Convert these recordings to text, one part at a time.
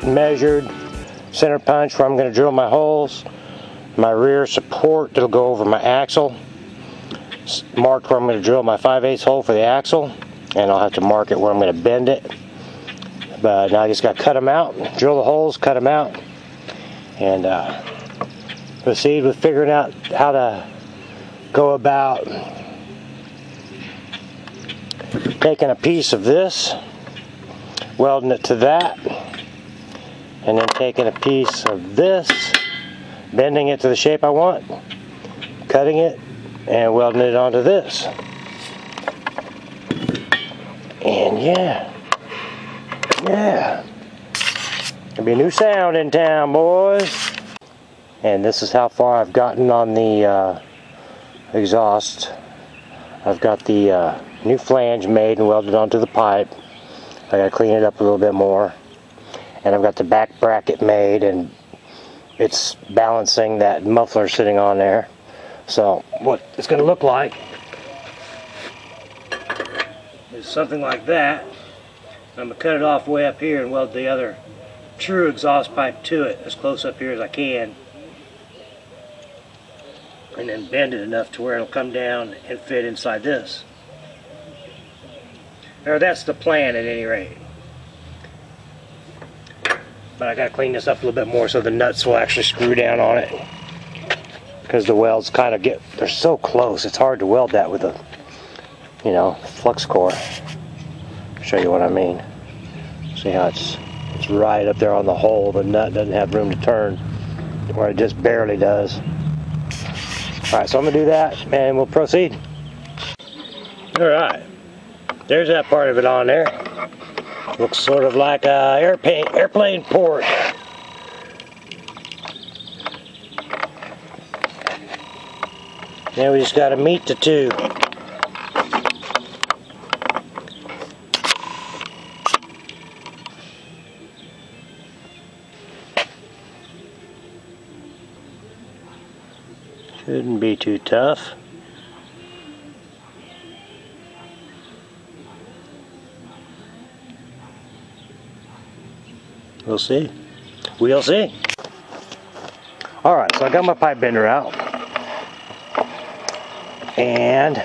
measured, center punch where I'm going to drill my holes, my rear support that'll go over my axle, marked where I'm going to drill my 5/8 hole for the axle, and I'll have to mark it where I'm going to bend it. But now I just got to cut them out, drill the holes, cut them out, and proceed with figuring out how to go about taking a piece of this, welding it to that, and then taking a piece of this, bending it to the shape I want, cutting it, and welding it onto this. And yeah, gonna be a new sound in town, boys. And this is how far I've gotten on the exhaust. I've got the new flange made and welded onto the pipe. I gotta clean it up a little bit more. And I've got the back bracket made, and it's balancing that muffler sitting on there. So what it's gonna look like is something like that. I'm gonna cut it off way up here and weld the other true exhaust pipe to it as close up here as I can, and then bend it enough to where it'll come down and fit inside this. Or that's the plan at any rate. But I gotta clean this up a little bit more so the nuts will actually screw down on it, because the welds kind of they're so close, it's hard to weld that with a, you know, flux core. I'll show you what I mean. See how it's right up there on the hole. The nut doesn't have room to turn, where it just barely does. Alright, so I'm going to do that and we'll proceed. Alright, there's that part of it on there. Looks sort of like a airplane port. Now we just got to meet the two. Shouldn't be too tough. We'll see. We'll see. Alright, so I got my pipe bender out. And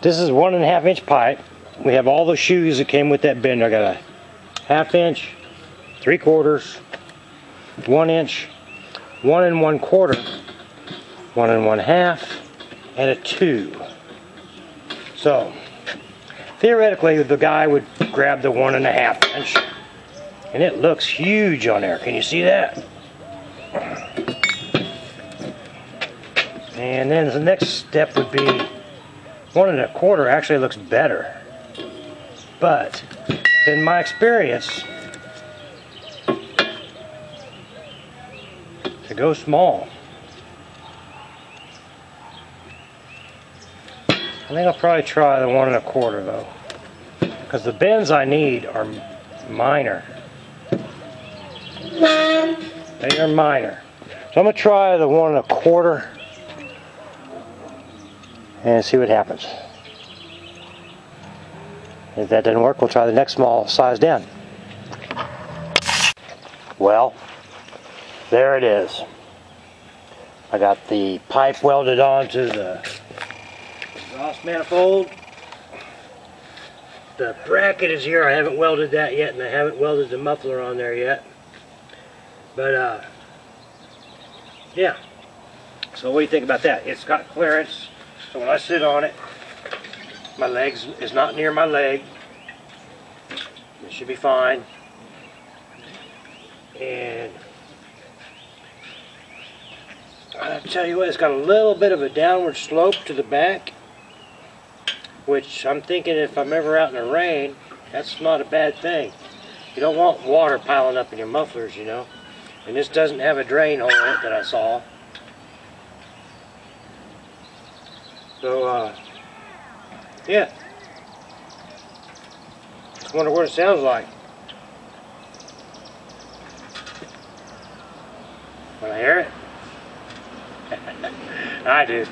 this is 1.5 inch pipe. We have all the shoes that came with that bender. I got a 1/2 inch, 3/4, 1 inch, 1 1/4, 1 1/2, and a 2. So theoretically the guy would grab the 1.5 inch, and it looks huge on there. Can you see that? And then the next step would be 1 1/4 actually looks better. But in my experience, to go small, I think I'll probably try the 1 1/4 though, because the bends I need are minor. They are minor. So I'm going to try the 1 1/4 and see what happens. If that doesn't work, we'll try the next small size down. Well, there it is. I got the pipe welded onto the exhaust manifold. The bracket is here. I haven't welded that yet, and I haven't welded the muffler on there yet. But yeah. So what do you think about that? It's got clearance, so when I sit on it, my legs is not near my leg. It should be fine. And I'll tell you what, it's got a little bit of a downward slope to the back, which I'm thinking if I'm ever out in the rain, that's not a bad thing. You don't want water piling up in your mufflers, you know. And this doesn't have a drain hole in it that I saw. So, yeah. Just wonder what it sounds like. Want to hear it? I do.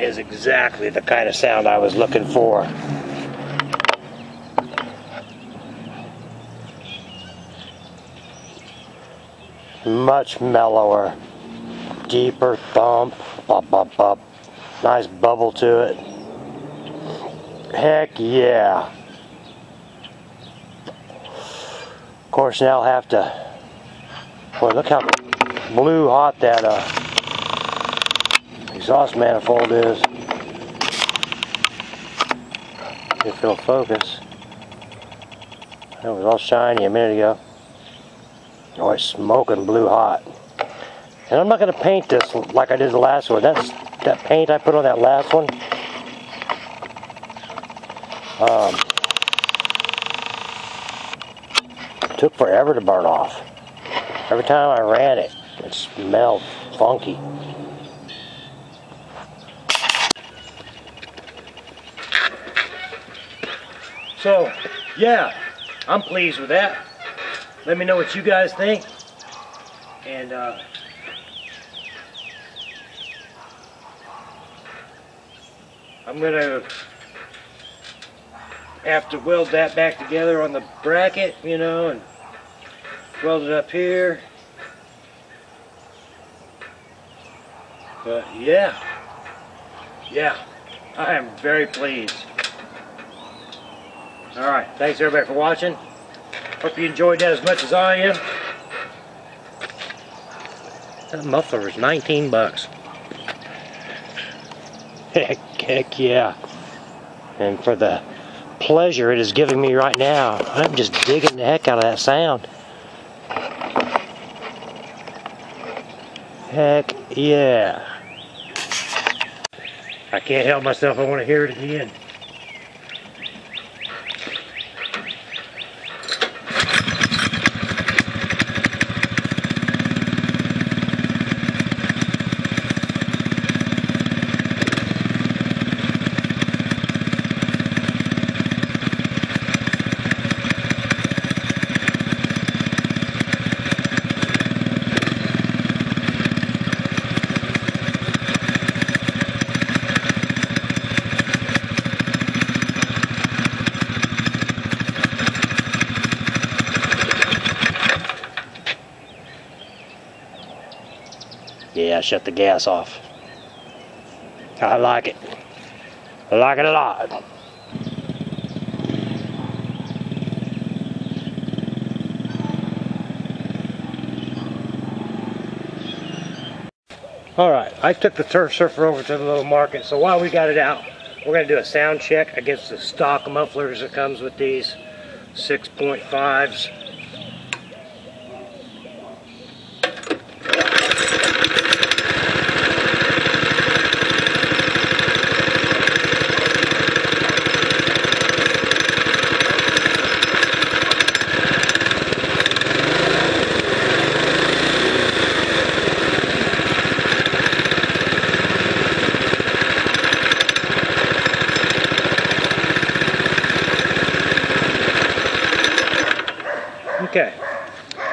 is exactly the kind of sound I was looking for. Much mellower, deeper thump, bop, bop, bop. Nice bubble to it. Heck yeah. Of course, now I'll have to, boy, look how blue hot that exhaust manifold is. If it'll focus. It was all shiny a minute ago. Oh, it's smoking blue hot. And I'm not going to paint this like I did the last one. That paint I put on that last one. Took forever to burn off. Every time I ran it, it smelled funky. So, yeah, I'm pleased with that. Let me know what you guys think. And I'm gonna have to weld that back together on the bracket, you know, and weld it up here. But yeah, I am very pleased. Alright, thanks everybody for watching. Hope you enjoyed that as much as I am. That muffler is 19 bucks. Heck yeah. And for the pleasure it is giving me right now, I'm just digging the heck out of that sound. Heck yeah. I can't help myself, I want to hear it again. Yeah, shut the gas off. I like it. I like it a lot. Alright, I took the turf surfer over to the little market, so while we got it out, we're going to do a sound check against the stock mufflers that comes with these 6.5s. Okay,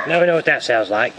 now we know what that sounds like.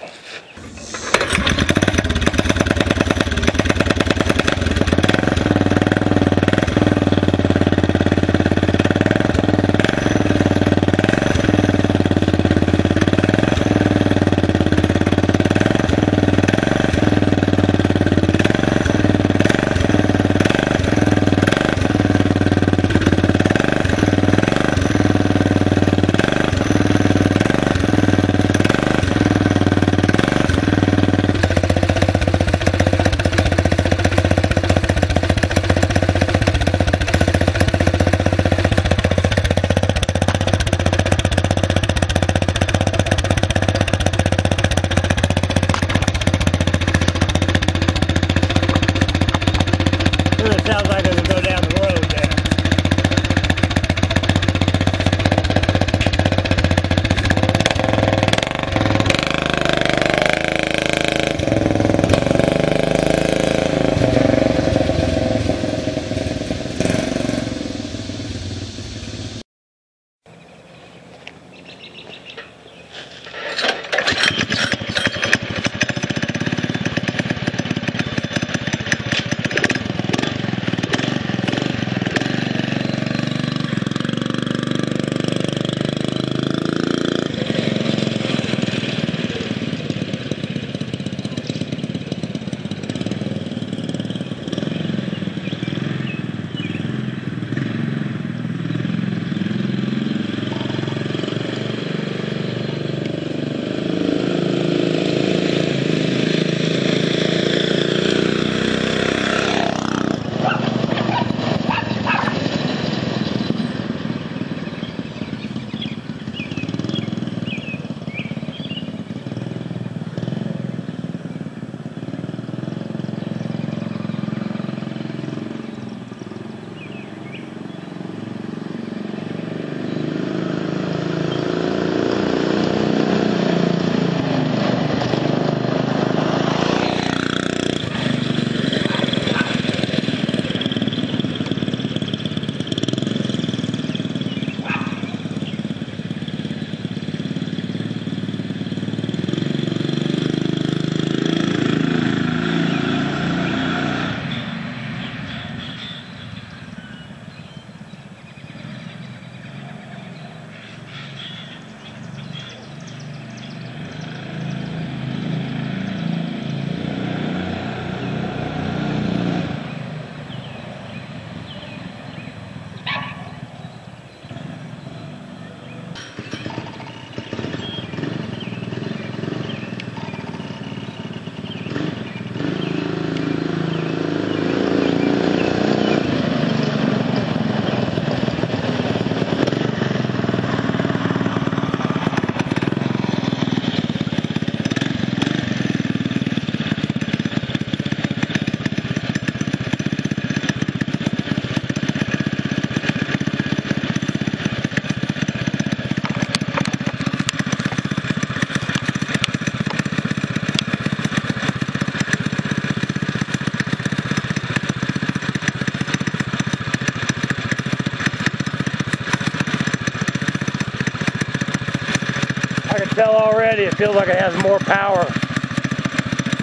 tell already, it feels like it has more power.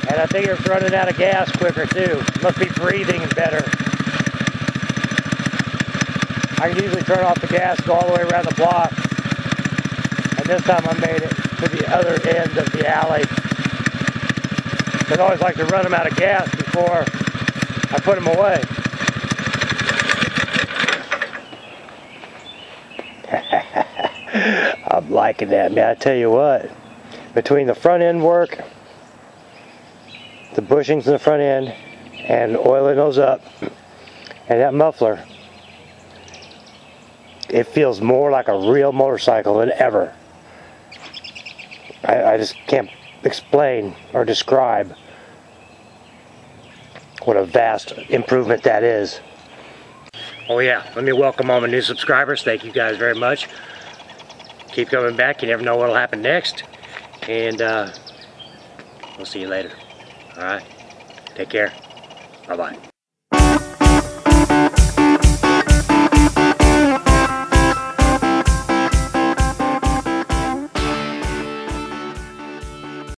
And I think it's running out of gas quicker too. Must be breathing better. I can usually turn off the gas, go all the way around the block. And this time I made it to the other end of the alley. I always like to run them out of gas before I put them away. I'm liking that, man. I tell you what, between the front end work, the bushings in the front end, and oiling those up, and that muffler, it feels more like a real motorcycle than ever. I just can't explain or describe what a vast improvement that is. Oh yeah, let me welcome all my new subscribers. Thank you guys very much. Keep coming back. You never know what will happen next. And we'll see you later. Alright? Take care. Bye-bye.